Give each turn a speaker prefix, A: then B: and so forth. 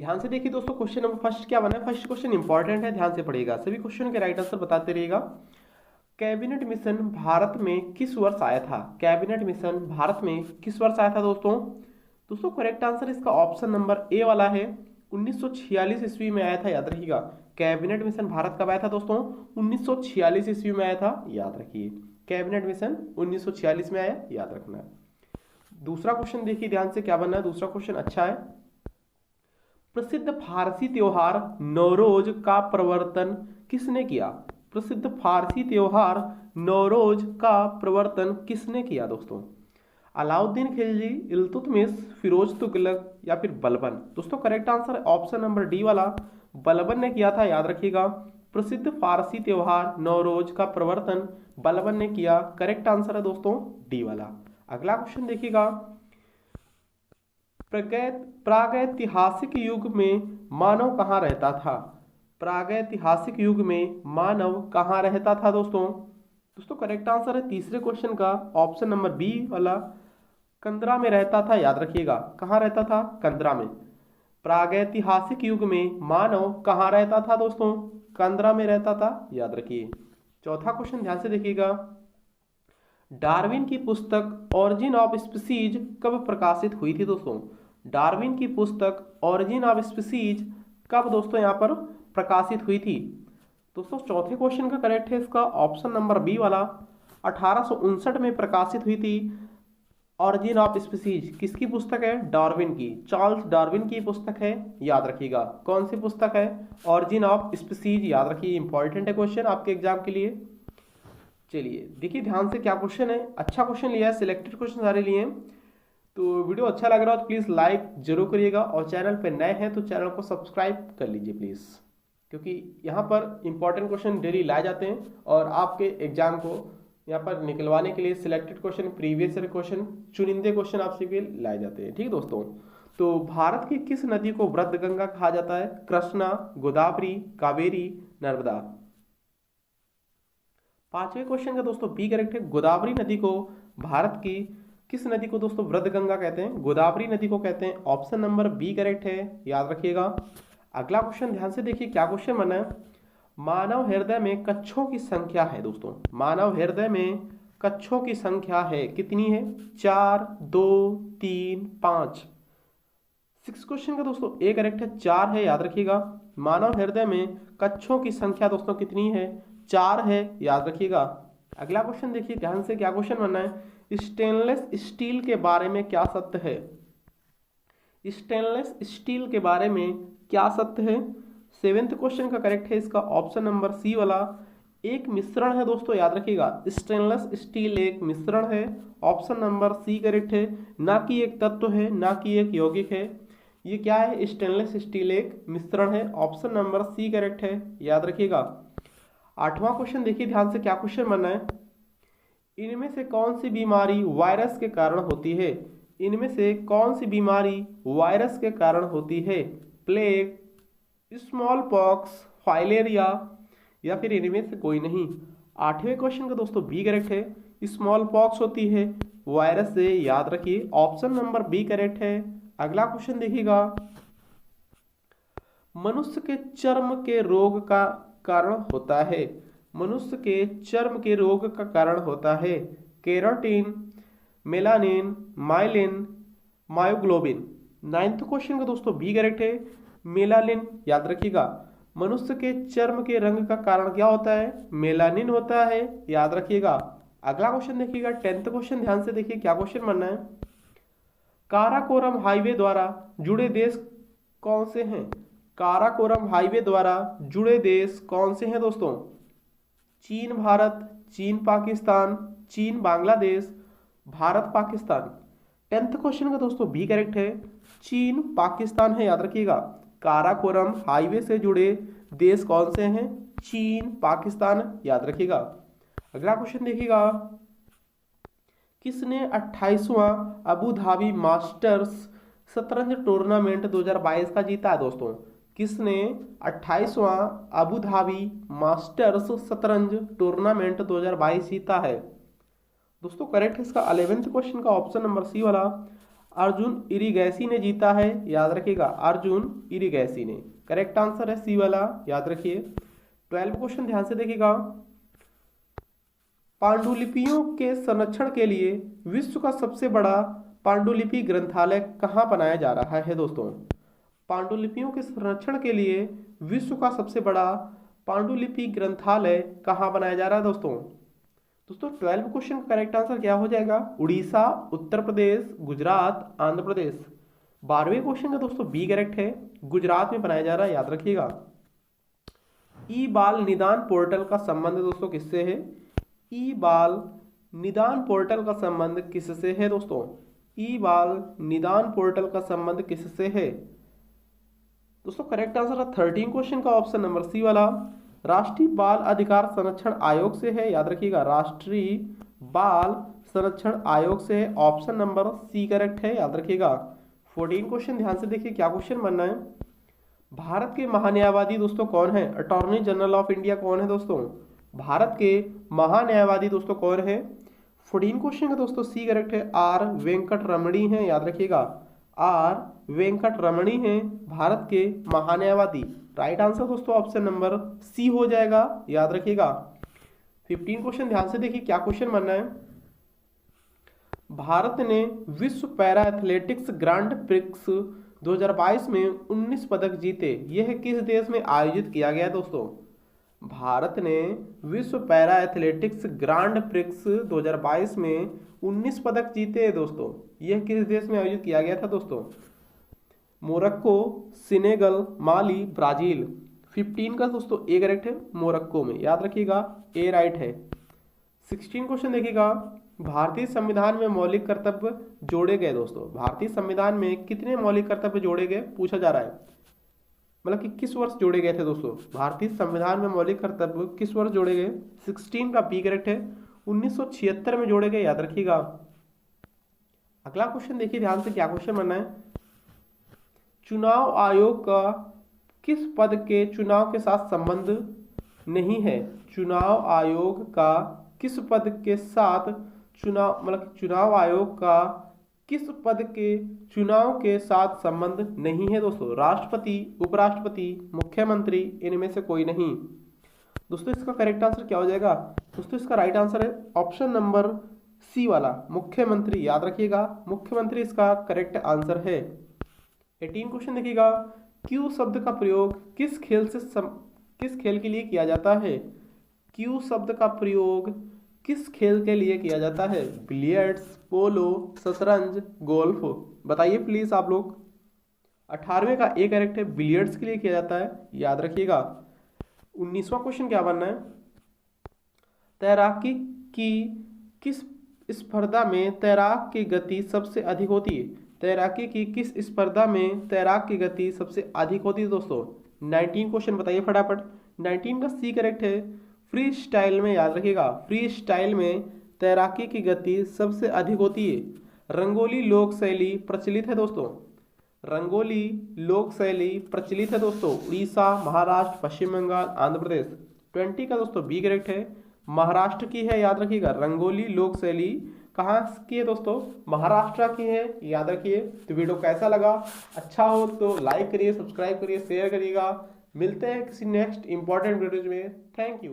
A: ध्यान से देखिए दोस्तों, क्वेश्चन नंबर फर्स्ट क्या बना है। फर्स्ट क्वेश्चन इंपॉर्टेंट है, ध्यान से पढ़िएगा, सभी क्वेश्चन के राइट आंसर बताते रहिएगा। कैबिनेट मिशन भारत में किस वर्ष आया था? कैबिनेट मिशन भारत में किस वर्ष आया था दोस्तों? दोस्तों करेक्ट आंसर इसका ऑप्शन नंबर ए वाला है, 1946 ईस्वी में आया था, याद रखिएगा। कैबिनेट मिशन भारत कब आया था दोस्तों? 1946 ईस्वी में आया था, याद रखिए। कैबिनेट मिशन 1946 में आया, याद रखना है। दूसरा क्वेश्चन देखिए ध्यान से क्या बनना है, दूसरा क्वेश्चन अच्छा है। प्रसिद्ध फारसी त्योहार नौरोज का प्रवर्तन किसने किया? प्रसिद्ध फारसी त्योहार नौरोज का प्रवर्तन किसने किया दोस्तों? अलाउद्दीन खिलजी, इल्तुतमिश, फिरोज तुगलक या फिर बलबन? दोस्तों करेक्ट आंसर है ऑप्शन नंबर डी वाला, बलबन ने किया था, याद रखिएगा। प्रसिद्ध फारसी त्योहार नौरोज का प्रवर्तन बलबन ने किया, करेक्ट आंसर है दोस्तों डी वाला। अगला क्वेश्चन देखिएगा। प्रागैतिहासिक युग में मानव कहाँ रहता था? प्रागैतिहासिक युग में मानव कहाँ रहता था दोस्तों? दोस्तों करेक्ट आंसर है तीसरे क्वेश्चन का ऑप्शन नंबर बी वाला, कंदरा में रहता था, याद रखिएगा। कहाँ रहता था? कंदरा में। प्रागैतिहासिक युग में मानव कहाँ रहता था दोस्तों? कंदरा में रहता था, याद रखिए। चौथा क्वेश्चन ध्यान से देखिएगा। डार्विन की पुस्तक ऑरिजिन ऑफ स्पीसीज कब प्रकाशित हुई थी दोस्तों? डार्विन की पुस्तक ऑरिजिन ऑफ स्पीसीज कब दोस्तों यहाँ पर प्रकाशित हुई थी? दोस्तों चौथे क्वेश्चन का करेक्ट है इसका ऑप्शन नंबर बी वाला, 1859 में प्रकाशित हुई थी ऑरिजिन ऑफ स्पीसीज। किसकी पुस्तक है? डार्विन की, चार्ल्स डार्विन की पुस्तक है, याद रखिएगा। कौन सी पुस्तक है? ऑरिजिन ऑफ स्पीसीज, याद रखिए, इंपॉर्टेंट है क्वेश्चन आपके एग्जाम के लिए। चलिए देखिए ध्यान से क्या क्वेश्चन है, अच्छा क्वेश्चन लिया है, सिलेक्टेड क्वेश्चन सारे लिए। तो वीडियो अच्छा लग रहा हो तो प्लीज़ लाइक जरूर करिएगा, और चैनल पे नए हैं तो चैनल को सब्सक्राइब कर लीजिए प्लीज़, क्योंकि यहाँ पर इंपॉर्टेंट क्वेश्चन डेली लाए जाते हैं और आपके एग्जाम को यहाँ पर निकलवाने के लिए selected question, previous year question, चुनिंदे क्वेश्चन आपसे के लाए जाते हैं। ठीक दोस्तों, तो भारत की किस नदी को वृद्ध गंगा कहा जाता है? कृष्णा, गोदावरी, कावेरी, नर्मदा? पांचवें क्वेश्चन का दोस्तों बी करेक्ट है, गोदावरी नदी को भारत की किस नदी को दोस्तों वृद्ध गंगा कहते हैं? गोदावरी नदी को कहते हैं, ऑप्शन नंबर बी करेक्ट है, याद रखिएगा। अगला क्वेश्चन ध्यान से देखिए क्या क्वेश्चन बना है। मानव हृदय में कच्छों की संख्या है दोस्तों, मानव हृदय में कच्छों की संख्या है कितनी है? 4, 2, 3, 5? सिक्स क्वेश्चन का दोस्तों ए करेक्ट है, 4 है, याद रखिएगा। मानव हृदय में कच्छों की संख्या दोस्तों कितनी है? 4 है, याद रखिएगा। अगला क्वेश्चन देखिए ध्यान से क्या क्वेश्चन बनना है। स्टेनलेस स्टील के बारे में क्या सत्य है? स्टेनलेस स्टील के बारे में क्या सत्य है? सेवेंथ क्वेश्चन का करेक्ट है इसका ऑप्शन नंबर सी वाला, एक मिश्रण है दोस्तों, याद रखिएगा। स्टेनलेस स्टील एक मिश्रण है, ऑप्शन नंबर सी करेक्ट है, ना कि एक तत्व है, ना कि एक यौगिक है। ये क्या है? स्टेनलेस स्टील एक मिश्रण है, ऑप्शन नंबर सी करेक्ट है, याद रखिएगा। आठवां क्वेश्चन देखिए ध्यान से क्या क्वेश्चन बनना है। इनमें से कौन सी बीमारी वायरस के कारण होती है? इनमें से कौन सी बीमारी वायरस के कारण होती है? प्लेग, स्मॉल पॉक्स, फाइलेरिया या फिर इनमें से कोई नहीं? आठवें क्वेश्चन का दोस्तों बी करेक्ट है, स्मॉल पॉक्स होती है वायरस से, याद रखिए, ऑप्शन नंबर बी करेक्ट है। अगला क्वेश्चन देखिएगा। मनुष्य के चर्म के रोग का कारण होता है, मनुष्य के चर्म के रोग का कारण होता है keratin, melanin, myelin, myoglobin? Ninth question का दोस्तों बी करेक्ट है, मेलानिन, याद रखिएगा। मनुष्य के चर्म के रंग का कारण क्या होता है? मेलानिन होता है, याद रखिएगा। अगला क्वेश्चन देखिएगा, 10th क्वेश्चन ध्यान से देखिए क्या क्वेश्चन बनना है। काराकोरम हाईवे द्वारा जुड़े देश कौन से हैं? काराकोरम हाईवे द्वारा जुड़े देश कौन से हैं दोस्तों? चीन भारत, चीन पाकिस्तान, चीन बांग्लादेश, भारत पाकिस्तान? 10th क्वेश्चन का दोस्तों बी करेक्ट है, चीन पाकिस्तान है, याद रखिएगा। काराकोरम हाईवे से जुड़े देश कौन से हैं? चीन पाकिस्तान, याद रखिएगा। अगला क्वेश्चन देखिएगा। किसने 28वां अबू धाबी मास्टर्स शतरंज टूर्नामेंट 2022 का जीता है दोस्तों? किसने 28वां अबू धाबी मास्टर्स शतरंज टूर्नामेंट 2022 जीता है? दोस्तों करेक्ट है इसका 11th क्वेश्चन का ऑप्शन नंबर सी वाला, अर्जुन इरिगैसी ने जीता है, याद रखिएगा अर्जुन इरिगैसी ने। करेक्ट आंसर है सी वाला, याद रखिए। 12 क्वेश्चन ध्यान से देखिएगा। पांडुलिपियों के संरक्षण के लिए विश्व का सबसे बड़ा पांडुलिपि ग्रंथालय कहाँ बनाया जा रहा है दोस्तों? पांडुलिपियों के संरक्षण के लिए विश्व का सबसे बड़ा पांडुलिपि ग्रंथालय कहाँ बनाया जा रहा है दोस्तों? दोस्तों 12 क्वेश्चन का करेक्ट आंसर क्या हो जाएगा? उड़ीसा, उत्तर प्रदेश, गुजरात, आंध्र प्रदेश। 12वें क्वेश्चन का दोस्तों बी करेक्ट है, गुजरात में बनाया जा रहा है, याद रखिएगा। ई बाल निदान पोर्टल का संबंध दोस्तों किससे है? ई बाल निदान पोर्टल का संबंध किससे है दोस्तों? ई बाल निदान पोर्टल का संबंध किससे है दोस्तों? करेक्ट आंसर है 13 क्वेश्चन का ऑप्शन नंबर सी वाला, राष्ट्रीय बाल अधिकार संरक्षण आयोग से है, याद रखिएगा राष्ट्रीय बाल संरक्षण आयोग से है। ऑप्शन नंबर सी करेक्ट है, याद रखिएगा। 14 क्वेश्चन ध्यान से देखिए क्या क्वेश्चन बनना है। भारत के महान्यायवादी दोस्तों कौन है? अटॉर्नी जनरल ऑफ इंडिया कौन है दोस्तों? भारत के महान्यायवादी दोस्तों कौन है? 14 क्वेश्चन का दोस्तों सी करेक्ट है, आर वेंकट रमणी है, याद रखिएगा आर वेंकट रमणी है भारत के महान्यायवादी। राइट आंसर दोस्तों ऑप्शन नंबर सी हो जाएगा, याद रखिएगा। 15 क्वेश्चन ध्यान से देखिए क्या क्वेश्चन बनना है। भारत ने विश्व पैरा एथलेटिक्स ग्रांड प्रिक्स 2022 में 19 पदक जीते, यह किस देश में आयोजित किया गया दोस्तों? भारत ने विश्व पैरा एथलेटिक्स ग्रांड प्रिक्स 2022 में 19 पदक जीते हैं दोस्तों, यह किस देश में आयोजित किया गया था दोस्तों? मोरक्को, सेनेगल, माली, ब्राजील। 15 का दोस्तों ए करेक्ट है, मोरक्को में, याद रखिएगा ए राइट है। 16 क्वेश्चन देखिएगा। भारतीय संविधान में मौलिक कर्तव्य जोड़े गए दोस्तों, भारतीय संविधान में कितने मौलिक कर्तव्य जोड़े गए पूछा जा रहा है, मतलब कि किस वर्ष जोड़े गए थे दोस्तों? भारतीय संविधान में मौलिक कर्तव्य किस वर्ष जोड़े गए? 16 का बी करेक्ट है, 1976 में जोड़े गए, याद रखिएगा। अगला क्वेश्चन देखिए ध्यान से क्या क्वेश्चन बनना है। चुनाव आयोग का किस पद के चुनाव के साथ संबंध नहीं है? चुनाव आयोग का किस पद के साथ चुनाव, मतलब चुनाव आयोग का किस पद के चुनाव के साथ संबंध नहीं है दोस्तों? राष्ट्रपति, उपराष्ट्रपति, मुख्यमंत्री, इनमें से कोई नहीं। दोस्तों इसका करेक्ट आंसर क्या हो जाएगा? दोस्तों इसका राइट आंसर है ऑप्शन नंबर सी वाला, मुख्यमंत्री, याद रखिएगा मुख्यमंत्री इसका करेक्ट आंसर है। 18 क्वेश्चन देखिएगा। क्यू शब्द का प्रयोग किस खेल के लिए किया जाता है? क्यू शब्द का प्रयोग किस खेल के लिए किया जाता है? बिलियर्ड्स, पोलो, शतरंज, गोल्फ। बताइए प्लीज आप लोग। 18वें का ए करेक्ट है, बिलियर्ड्स के लिए किया जाता है, याद रखिएगा। 19वां क्वेश्चन क्या बनना है। तैराकी की किस स्पर्धा में तैराक की गति सबसे अधिक होती है? तैराकी की किस स्पर्धा में तैराक की गति सबसे अधिक होती है दोस्तों? 19 क्वेश्चन बताइए फटाफट। 19 का सी करेक्ट है, फ्री स्टाइल में, याद रखिएगा फ्री स्टाइल में तैराकी की गति सबसे अधिक होती है। रंगोली लोक शैली प्रचलित है दोस्तों, रंगोली लोक शैली प्रचलित है दोस्तों उड़ीसा, महाराष्ट्र, पश्चिम बंगाल, आंध्र प्रदेश। 20 का दोस्तों बी करेक्ट है, महाराष्ट्र की है, याद रखिएगा रंगोली लोक शैली कहाँ की है दोस्तों? महाराष्ट्र की है, याद रखिए। तो वीडियो कैसा लगा? अच्छा हो तो लाइक करिए, सब्सक्राइब करिए, शेयर करिएगा। मिलते हैं किसी नेक्स्ट इंपॉर्टेंट वीडियो में। Thank you.